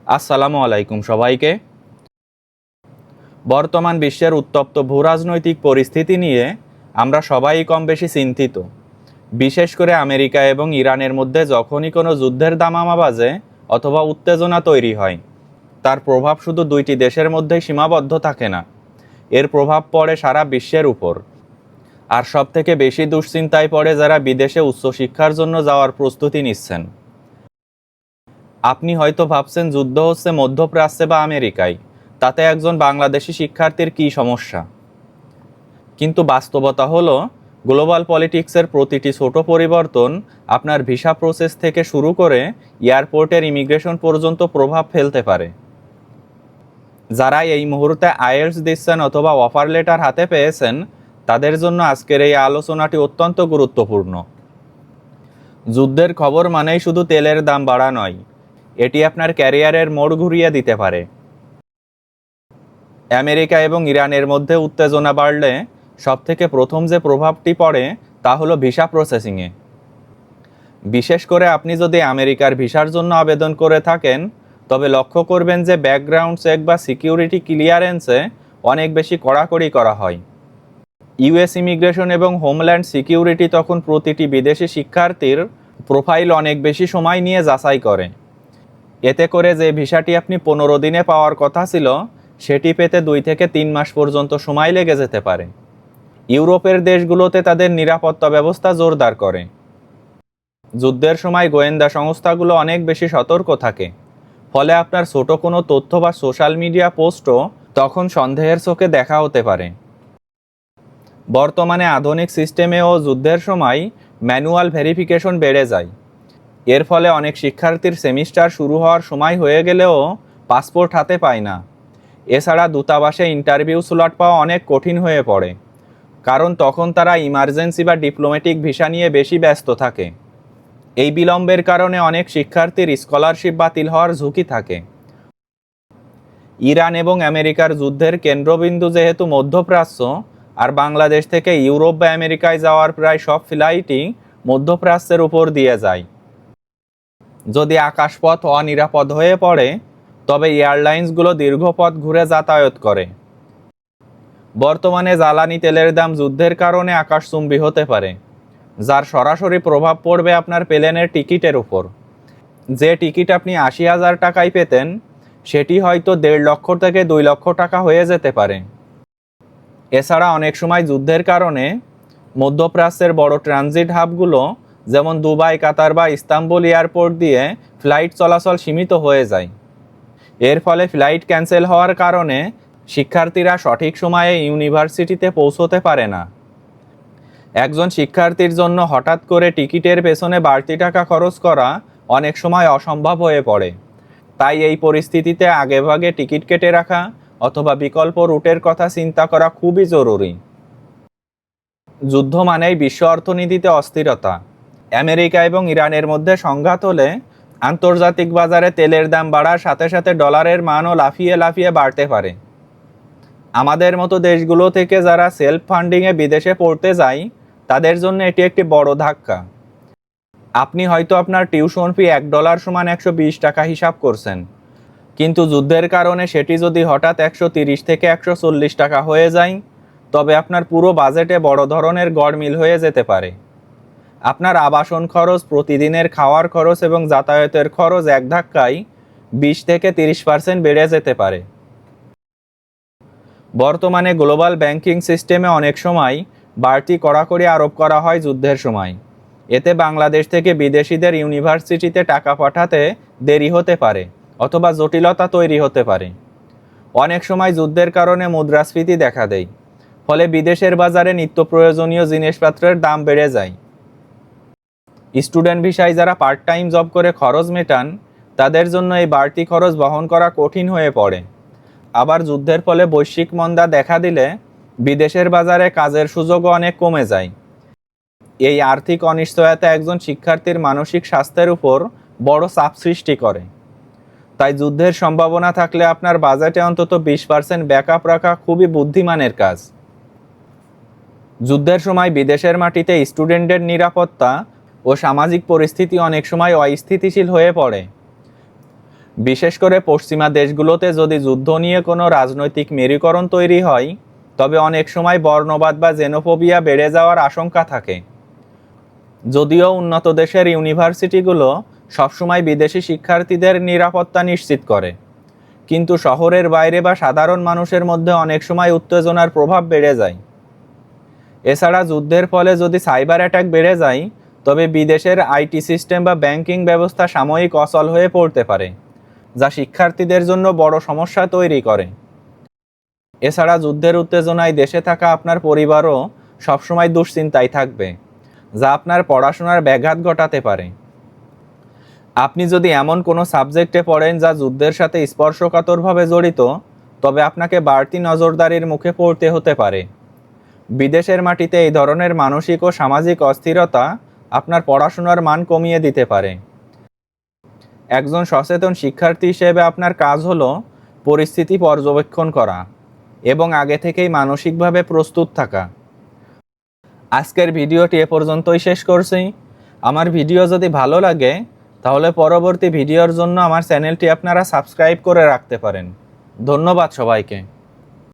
আসসালামু আলাইকুম সবাইকে। বর্তমান বিশ্বের উত্তপ্ত ভূরাজনৈতিক পরিস্থিতি নিয়ে আমরা সবাই কম বেশি চিন্তিত। বিশেষ করে আমেরিকা এবং ইরানের মধ্যে যখনই কোনো যুদ্ধের দামামা বাজে অথবা উত্তেজনা তৈরি হয়, তার প্রভাব শুধু দুইটি দেশের মধ্যেই সীমাবদ্ধ থাকে না, এর প্রভাব পড়ে সারা বিশ্বের উপর। আর সবথেকে বেশি দুশ্চিন্তায় পড়ে যারা বিদেশে উচ্চশিক্ষার জন্য যাওয়ার প্রস্তুতি নিচ্ছেন। আপনি হয়তো ভাবছেন যুদ্ধ হচ্ছে মধ্যপ্রাচ্যে বা আমেরিকায়, তাতে একজন বাংলাদেশি শিক্ষার্থীর কী সমস্যা। কিন্তু বাস্তবতা হলো, গ্লোবাল পলিটিক্সের প্রতিটি ছোট পরিবর্তন আপনার ভিসা প্রসেস থেকে শুরু করে এয়ারপোর্টের ইমিগ্রেশন পর্যন্ত প্রভাব ফেলতে পারে। যারা এই মুহূর্তে আইএলটিএস দিচ্ছেন অথবা অফার লেটার হাতে পেয়েছেন, তাদের জন্য আজকের এই আলোচনাটি অত্যন্ত গুরুত্বপূর্ণ। যুদ্ধের খবর মানেই শুধু তেলের দাম বাড়া নয়, এটি আপনার ক্যারিয়ারের মোড় ঘুরিয়ে দিতে পারে। আমেরিকা এবং ইরানের মধ্যে উত্তেজনা বাড়লে সবথেকে প্রথম যে প্রভাবটি পড়ে তা হলো ভিসা প্রসেসিংয়ে। বিশেষ করে আপনি যদি আমেরিকার ভিসার জন্য আবেদন করে থাকেন, তবে লক্ষ্য করবেন যে ব্যাকগ্রাউন্ড চেক বা সিকিউরিটি ক্লিয়ারেন্সে অনেক বেশি কড়াকড়ি করা হয়। ইউএস ইমিগ্রেশন এবং হোমল্যান্ড সিকিউরিটি তখন প্রতিটি বিদেশি শিক্ষার্থীর প্রোফাইল অনেক বেশি সময় নিয়ে যাচাই করে। এতে করে যে ভিসাটি আপনি 15 দিনে পাওয়ার কথা ছিল, সেটি পেতে 2 থেকে 3 মাস পর্যন্ত সময় লেগে যেতে পারে। ইউরোপের দেশগুলোতে তাদের নিরাপত্তা ব্যবস্থা জোরদার করে। যুদ্ধের সময় গোয়েন্দা সংস্থাগুলো অনেক বেশি সতর্ক থাকে, ফলে আপনার ছোট কোনো তথ্য বা সোশ্যাল মিডিয়া পোস্টও তখন সন্দেহের চোখে দেখা হতে পারে। বর্তমানে আধুনিক সিস্টেমেও যুদ্ধের সময় ম্যানুয়াল ভেরিফিকেশন বেড়ে যায়। এর ফলে অনেক শিক্ষার্থীর সেমিস্টার শুরু হওয়ার সময় হয়ে গেলেও পাসপোর্ট হাতে পায় না। এছাড়া দূতাবাসে ইন্টারভিউ স্লট পাওয়া অনেক কঠিন হয়ে পড়ে, কারণ তখন তারা ইমার্জেন্সি বা ডিপ্লোম্যাটিক ভিসা নিয়ে বেশি ব্যস্ত থাকে। এই বিলম্বের কারণে অনেক শিক্ষার্থীর স্কলারশিপ বাতিল হওয়ার ঝুঁকি থাকে। ইরান এবং আমেরিকার যুদ্ধের কেন্দ্রবিন্দু যেহেতু মধ্যপ্রাচ্য, আর বাংলাদেশ থেকে ইউরোপ বা আমেরিকায় যাওয়ার প্রায় সব ফ্লাইটই মধ্যপ্রাচ্যের উপর দিয়ে যায়। যদি আকাশপথ অনিরাপদ হয়ে পড়ে, তবে এয়ারলাইন্সগুলো দীর্ঘ পথ ঘুরে যাতায়াত করে। বর্তমানে জ্বালানি তেলের দাম যুদ্ধের কারণে আকাশচুম্বী হতে পারে, যার সরাসরি প্রভাব পড়বে আপনার প্লেনের টিকিটের উপর। যে টিকিট আপনি 80,000 টাকায় পেতেন, সেটি হয়তো 1.5 লক্ষ থেকে 2 লক্ষ টাকা হয়ে যেতে পারে। এছাড়া অনেক সময় যুদ্ধের কারণে মধ্যপ্রাচ্যের বড় ট্রানজিট হাবগুলো, যেমন দুবাই, কাতার বা ইস্তাম্বুল এয়ারপোর্ট দিয়ে ফ্লাইট চলাচল সীমিত হয়ে যায়। এর ফলে ফ্লাইট ক্যান্সেল হওয়ার কারণে শিক্ষার্থীরা সঠিক সময়ে ইউনিভার্সিটিতে পৌঁছতে পারে না। একজন শিক্ষার্থীর জন্য হঠাৎ করে টিকিটের পেছনে বাড়তি টাকা খরচ করা অনেক সময় অসম্ভব হয়ে পড়ে। তাই এই পরিস্থিতিতে আগেভাগে টিকিট কেটে রাখা অথবা বিকল্প রুটের কথা চিন্তা করা খুবই জরুরি। যুদ্ধ মানেই বিশ্ব অর্থনীতিতে অস্থিরতা। আমেরিকা এবং ইরানের মধ্যে সংঘাত হলে আন্তর্জাতিক বাজারে তেলের দাম বাড়ার সাথে সাথে ডলারের মানও লাফিয়ে লাফিয়ে বাড়তে পারে। আমাদের মতো দেশগুলো থেকে যারা সেলফ ফান্ডিংয়ে বিদেশে পড়তে যায়, তাদের জন্য এটি একটি বড় ধাক্কা। আপনি হয়তো আপনার টিউশন ফি $1 সমান 120 টাকা হিসাব করছেন, কিন্তু যুদ্ধের কারণে সেটি যদি হঠাৎ 130 থেকে 140 টাকা হয়ে যায়, তবে আপনার পুরো বাজেটে বড় ধরনের গড়মিল হয়ে যেতে পারে। আপনার আবাসন খরচ, প্রতিদিনের খাওয়ার খরচ এবং যাতায়াতের খরচ এক ধাক্কায় 20 থেকে 30% বেড়ে যেতে পারে। বর্তমানে গ্লোবাল ব্যাংকিং সিস্টেমে অনেক সময় বাড়তি কড়াকড়ি আরোপ করা হয় যুদ্ধের সময়। এতে বাংলাদেশ থেকে বিদেশিদের ইউনিভার্সিটিতে টাকা পাঠাতে দেরি হতে পারে অথবা জটিলতা তৈরি হতে পারে। অনেক সময় যুদ্ধের কারণে মুদ্রাস্ফীতি দেখা দেয়, ফলে বিদেশের বাজারে নিত্য প্রয়োজনীয় জিনিসপত্রের দাম বেড়ে যায়। স্টুডেন্ট ভিসায় যারা পার্ট টাইম জব করে খরচ মেটান, তাদের জন্য এই বাড়তি খরচ বহন করা কঠিন হয়ে পড়ে। আবার যুদ্ধের ফলে বৈশ্বিক মন্দা দেখা দিলে বিদেশের বাজারে কাজের সুযোগও অনেক কমে যায়। এই আর্থিক অনিশ্চয়তা একজন শিক্ষার্থীর মানসিক স্বাস্থ্যের উপর বড় চাপ সৃষ্টি করে। তাই যুদ্ধের সম্ভাবনা থাকলে আপনার বাজেটে অন্তত 20% ব্যাকআপ রাখা খুবই বুদ্ধিমানের কাজ। যুদ্ধের সময় বিদেশের মাটিতে স্টুডেন্টদের নিরাপত্তা ও সামাজিক পরিস্থিতি অনেক সময় অস্থিতিশীল হয়ে পড়ে। বিশেষ করে পশ্চিমা দেশগুলোতে যদি যুদ্ধ নিয়ে কোনো রাজনৈতিক মেরুকরণ তৈরি হয়, তবে অনেক সময় বর্ণবাদ বা জেনোফোবিয়া বেড়ে যাওয়ার আশঙ্কা থাকে। যদিও উন্নত দেশের ইউনিভার্সিটিগুলো সবসময় বিদেশি শিক্ষার্থীদের নিরাপত্তা নিশ্চিত করে, কিন্তু শহরের বাইরে বা সাধারণ মানুষের মধ্যে অনেক সময় উত্তেজনার প্রভাব বেড়ে যায়। এছাড়া যুদ্ধের ফলে যদি সাইবার অ্যাটাক বেড়ে যায়, তবে বিদেশের আইটি সিস্টেম বা ব্যাংকিং ব্যবস্থা সাময়িক অচল হয়ে পড়তে পারে, যা শিক্ষার্থীদের জন্য বড় সমস্যা তৈরি করে। এছাড়া যুদ্ধের উত্তেজনায় দেশে থাকা আপনার পরিবারও সবসময় দুশ্চিন্তায় থাকবে, যা আপনার পড়াশোনার ব্যাঘাত ঘটাতে পারে। আপনি যদি এমন কোনো সাবজেক্টে পড়েন যা যুদ্ধের সাথে স্পর্শকাতরভাবে জড়িত, তবে আপনাকে বাড়তি নজরদারির মুখে পড়তে হতে পারে। বিদেশের মাটিতে এই ধরনের মানসিক ও সামাজিক অস্থিরতা আপনার পড়াশোনার মান কমিয়ে দিতে পারে। একজন সচেতন শিক্ষার্থী হিসেবে আপনার কাজ হলো পরিস্থিতি পর্যবেক্ষণ করা এবং আগে থেকেই মানসিকভাবে প্রস্তুত থাকা। আজকের ভিডিওটি এ পর্যন্তই শেষ করছি। আমার ভিডিও যদি ভালো লাগে, তাহলে পরবর্তী ভিডিওর জন্য আমার চ্যানেলটি আপনারা সাবস্ক্রাইব করে রাখতে পারেন। ধন্যবাদ সবাইকে।